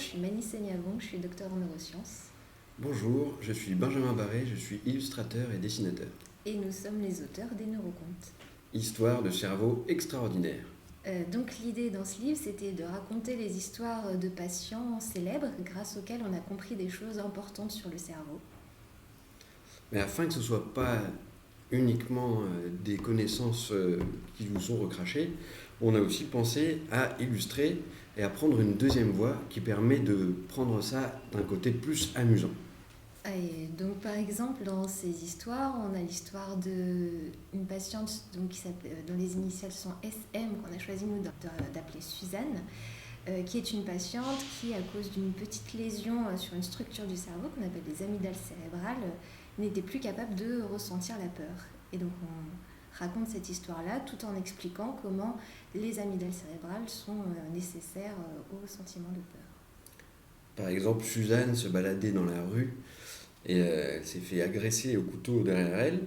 suis Mani Segnavong, je suis docteur en neurosciences Bonjour, je suis Benjamin Barré, je suis illustrateur et dessinateur. et nous sommes les auteurs des Neurocontes. Histoire de cerveau extraordinaire. Donc l'idée dans ce livre, c'était de raconter les histoires de patients célèbres grâce auxquels on a compris des choses importantes sur le cerveau. Mais afin que ce ne soit pas uniquement des connaissances qui vous sont recrachées, on a aussi pensé à illustrer et à prendre une deuxième voie qui permet de prendre ça d'un côté plus amusant. Et donc par exemple dans ces histoires, on a l'histoire d'une patiente dont les initiales sont SM, qu'on a choisi nous d'appeler Suzanne, qui est une patiente qui, à cause d'une petite lésion sur une structure du cerveau qu'on appelle les amygdales cérébrales, n'était plus capable de ressentir la peur. Et donc on raconte cette histoire-là tout en expliquant comment les amygdales cérébrales sont nécessaires au sentiment de peur. Par exemple, Suzanne se baladait dans la rue et elle s'est fait agresser au couteau derrière elle,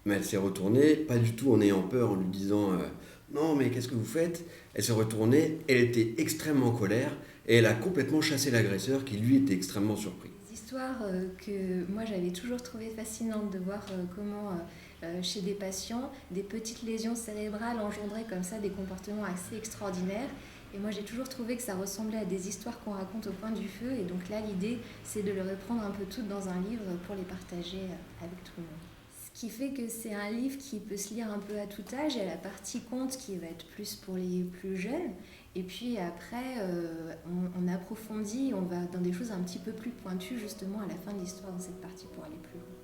mais elle s'est retournée, pas du tout en ayant peur, en lui disant non mais qu'est-ce que vous faites. Elle s'est retournée, elle était extrêmement en colère et elle a complètement chassé l'agresseur qui lui était extrêmement surpris. Des histoires que moi j'avais toujours trouvé fascinantes de voir comment chez des patients, des petites lésions cérébrales engendraient comme ça des comportements assez extraordinaires. Et moi j'ai toujours trouvé que ça ressemblait à des histoires qu'on raconte au coin du feu. Et donc là l'idée c'est de les reprendre un peu toutes dans un livre pour les partager avec tout le monde. Ce qui fait que c'est un livre qui peut se lire un peu à tout âge. Il y a la partie conte qui va être plus pour les plus jeunes. Et puis après, on approfondit, on va dans des choses un petit peu plus pointues justement à la fin de l'histoire dans cette partie pour aller plus loin.